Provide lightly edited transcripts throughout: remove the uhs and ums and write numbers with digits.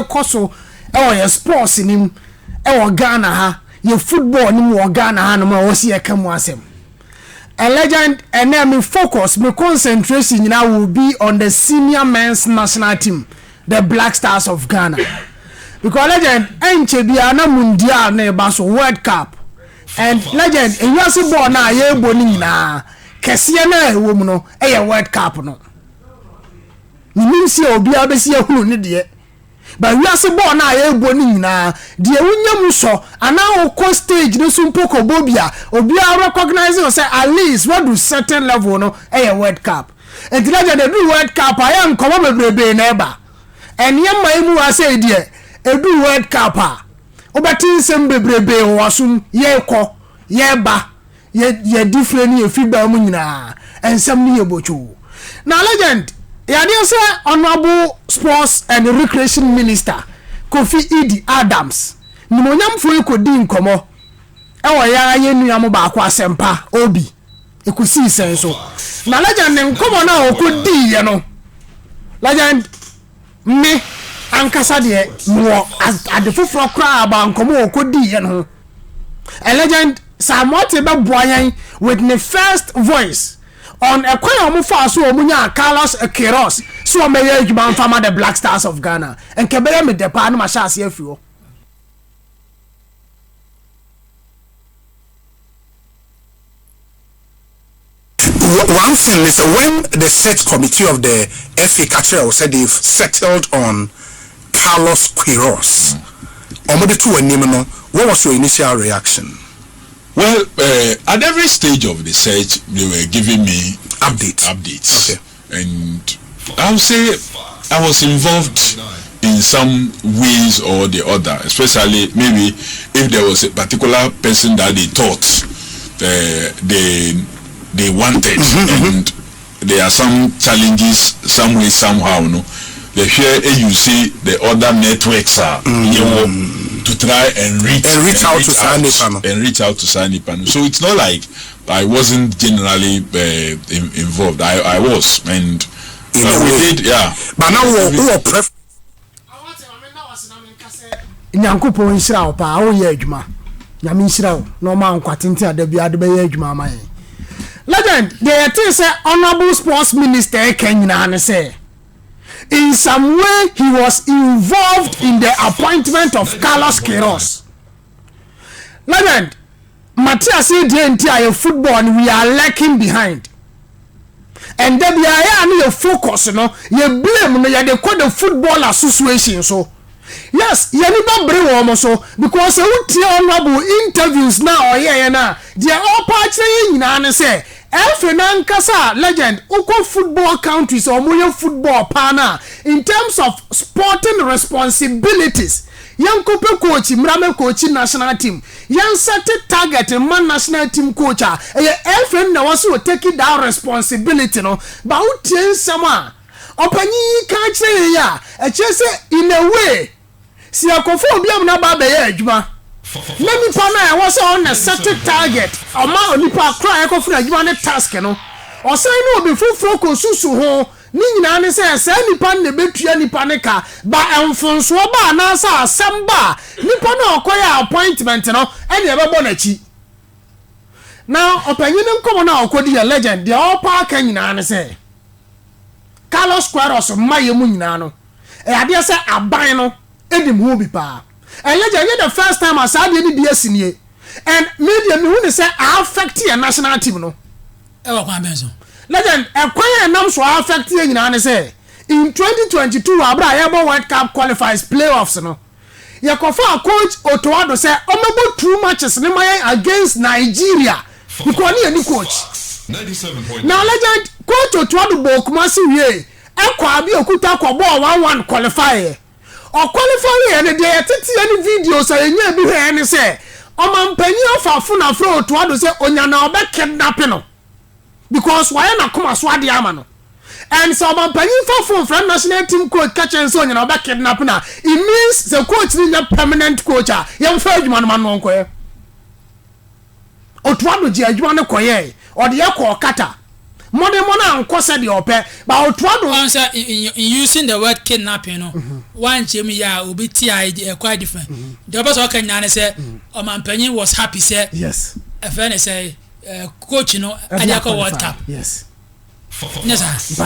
koso your sports nim Ghana ha your football nim Ghana ha no ma wo se eka mu asem a legend and then me focus me concentration now will be on the senior men's national team the Black Stars of Ghana because legend enche bia na mundial na ba so World Cup and legend enyase ball na ye bo ni na kese na ewo mu no World Cup no ni si obi abesi ehunu ne de but we are born na ye boni na de wunyam so ana o stage no so mpoko bobia obi a recognize you say at least what do certain level no World Cup and legend dey do World Cup I am come bebrebe na eba enya mai mu ase de edu World Cup a obetin sem bebrebe wasum ye ko ye ba ye different ye fiba mu nyina ensem ni ye bochu na legend Yadia say Honorable Sports and Recreation Minister Kofi Idi Adams nimonyam fo ekodi nkomo ya ye nuam ba kwa sempa obi ekusi sen so na legend nkomo na okodi ye no legend me ankasa de mo adefofro kra ba nkomo okodi ye no a legend samote be boyan with the first voice on a kwaya omufa so omunya Carlos Carroll so meye adwuma fama the Black Stars of Ghana and kebere me depa no ma sha ase afiwo one thing is when the search committee of the FA Carroll said they've settled on Carlos Carroll omode to anim no what was your initial reaction? Well, at every stage of the search, they were giving me updates. Okay. And I would say I was involved in some ways or the other, especially maybe if there was a particular person that they thought they wanted, and there are some challenges, some way, somehow, no. The here you see the other networks are to try and reach out to Sanipan. So it's not like I wasn't generally involved. I was, and we did, yeah. But now who pref Nyankopo nshira opa o ye adwuma nyame nshira o no ma nkwatente adabi adebe ye adwuma man legend they say Honorable Sports Minister Kenya na say in some way he was involved in the appointment of Carlos Carroll. Legend Matthias DNT football and we are lacking behind. And then we are focus, you blame no you call the football association so. Yes, you never bring one so because you honorable interviews now na they are all partly in say Kasa legend uko football countries or more football partner in terms of sporting responsibilities. Young couple coach, Mrame coach national team. Young set target man national team coach. Elfen na wasu take that responsibility no. But who tell someone? Opani can't say ya. Say in a way. Si akofo obiam na ba be ya adwuma. Let me pana was on a certain target. O ma onipa kra ekofo na adwuma ne task no. O say no be full konsusu ho. Ni nyina ne say nipa ne betua nipa ne ka ba enfonso ba na sa asamba nipa na okoya appointment no ene e bebo na chi. Now opanyin nkomo na okodi ya legend the all park nyina ne say Carlos Carroll maye mu nyina no. E ade say aban no edim ho bi pa. And legend the first time I saw any BS in here. And media me when say affect your national team no. Legend acquire nam so affect you nyina say in 2022 Abra World Cup qualifies playoffs no. Yakofa coach Otoado say omebo 2 matches ne against Nigeria. Because any coach. 97.9. Now legend coach Otoado Bokumasi wie ekwa abi okuta kwa ball 1-1 qualifier. Or qualify and they attend any videos I near be here and say, O man penny of a funa flow to what to say on your now back kidnapping. Because why not come as Swadi Amano? And so man penny for from national team coach catch and so on your back kidnapping. It means the coach is a permanent coach. Young Ferdinand man won't quay. Or to what would you want to quay or the Yako Kata. Modern anko said the ope, but answer in using the word kidnapping, no. One Jimmy ya will be quite different. The other can say, oh man, Penny was happy, say, yes. A friend say, coach, you know, and you call World Cup. Yes. Yes,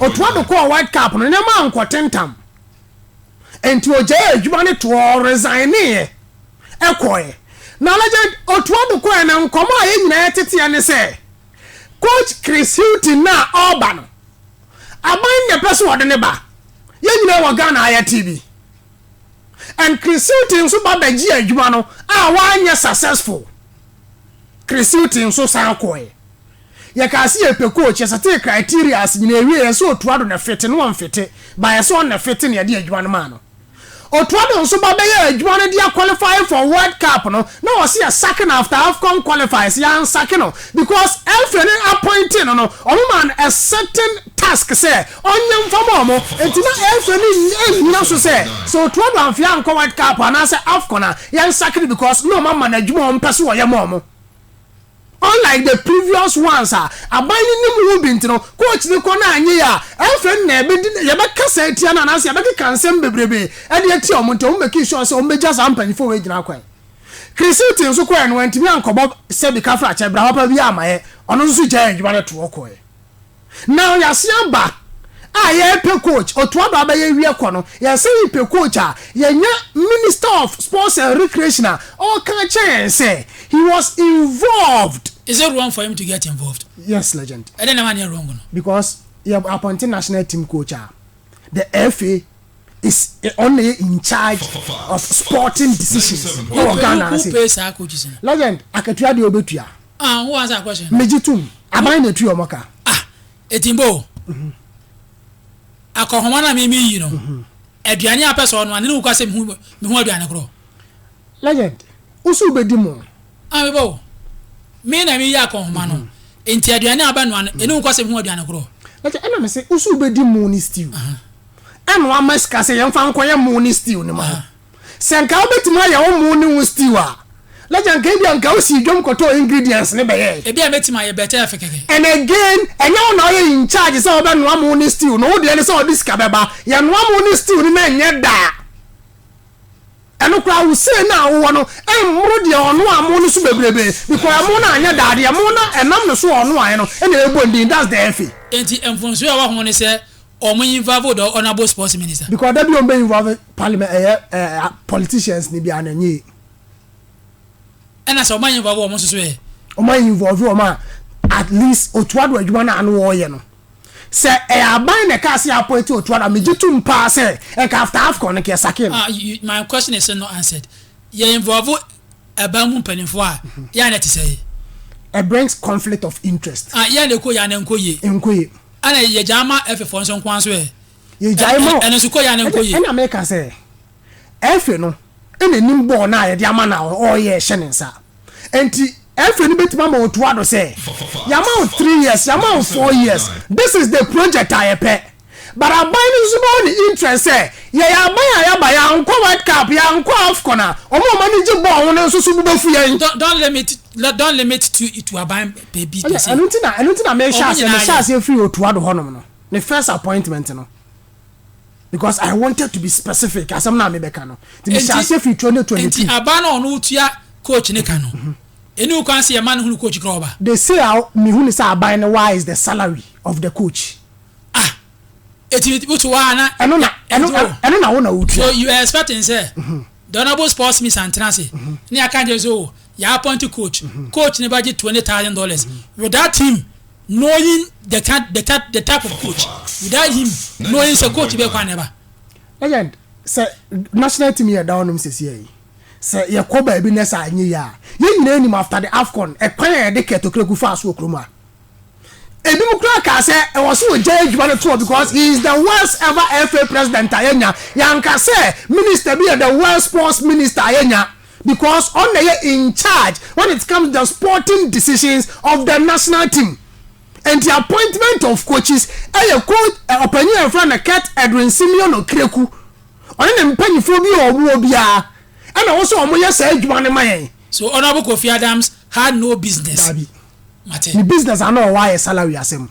Otwado call White Cup, no man quatentam. And to a jail, you wanted to resign here. Echoe. Now, legend, Otwado call and come on in United and say, Coach Chris Hilton na Auburn. I bind the person on the neighbor. You know what Ghana TV. And Chris Hilton so bad the G. Jumano, one year successful. Chris Hilton so sankoe. You can see a coach as a take criteria as in a way so to add on a fit and one fit by a son a fit in your dear Juan Mano. Or to add on so bad Juan dear qualify for World Cup. No, I see a second after AFCON qualifies, young Sakino, because Elfin appointing no, man a certain task say on young Famomo, and to not Elfin also say. So to add on Fian World Cup and I say AFCON, young Sakino because no man manage Jumon Pasu or Yamomo. Unlike the previous ones, a binding them will be no coach the corner and ya, Elfin never did Yabaka say Tiana and as Yabaka can send baby, and yet your Monto make sure so may just happen for wage now. Chris Hilton so when went to me and Cobob said the Cafra Brahapa Yama on Suja, you wanted to walk away. Now you're back. I pe coach or to about a year corner, ya say pe coach, ya minister of sports and recreation, all can chance say he was involved. Is it wrong for him to get involved? Yes, legend. I don't know why you're wrong. Because you have appointed national team coach. The FA is only in charge of sporting decisions. Who pays our coaches? Legend, I can try the obetua. Who answer question? Mejitum, I bind the tree of Moka. Etimbo. Akohomana me you know. Aduane apeso no ane no kwasem me hu aduane kro. Legend. Usu bedimo. Amebo. Me na me ya akohoma no. Enti aduane aba no ane ene kwasem hu aduane kro. Legend ena me say usu bedimo ni stew. Eno amaska say yemfa nkoye mo ni stew ni ma. Senka obetuma ya wo mo ni stew a. Legend can be anka osi dwom koto ingredients ne be ye. E bia metima ye better afekeke. And again, enye no ye in charge say oba no am ni stew no de say odi sika beba. Ye no am ni stew ni na enye da. Eno kwa wo say na wo no emro de ono am no so bebrebe because am na anya da de am na enam no so ono an no e na ebo ndin that's the FA. Enti enfonso ya wa ho ne say omo involve the honorable sports minister. Because that be on be involve parliament politicians ni bia ananye. And as a man involved almost way. O man involved at least Otwado adwuma na anu wo ye no. Say e aban na ka se appoint Otwado me jitum pa say e ka after AFCON ke sakin. My question is not answered. You involve aban mu panifo a ya na te say. It brings conflict of interest. Ya na ko ya na nkoye. Nkoye. Ana ye jama F4 nso kwanso e. Ye jaimo. Eno so ko ya na nkoye. Na make say. Efe no ene nimbo na ye de ama na o ye hyenensa enti efe ni betima ma Otwado say yama 3 years yama 4 years this is the project I pay but I buy ni so the interest say ya buy ya anko World Cup ya anko AFCON na omo manage ball won so so bubafu ye don't limit to aban baby say anuntina me sha say free Otwado honom no the first appointment no. Because I wanted to be specific. As I'm not me bekano. The shall fi 2022. Enti abana onu tua coach ne kano. Eni kan say man hu coach kroba. They say how me hu say abana why is the salary of the coach. Eti wutu wa na eno na wona wutu. So you are expecting say the honorable sports miss antrance. Ni aka je so ya appoint coach. Coach ne budget $20,000. With that team knowing the type of coach without him knowing the coach be kwa never legend say national team here down him say yakoba ebi nesa anyi ya ye nyina nim after the AFCON e kwan e de ketokreku fa so okroma ebi mu kra ka say e was so judge one to because he is the worst ever FA president ayenya yanka say minister be the worst sports minister ayenya because on in charge when it comes to the sporting decisions of the national team. And the appointment of coaches, a coach, opinion from a cat, Edwin Simeon or Kreku, on an pennyphobia or Wobia, and also a Moya said, one of my. So, Honorable Kofi Adams had no business. the business I know why salary asem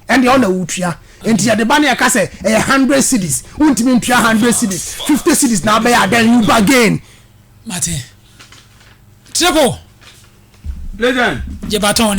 and the honor utua enti ya de ba na ya ka say 100 cedis untimi ntua 100 cedis 50 cedis na be ya then you bargain Martin triple legend je baton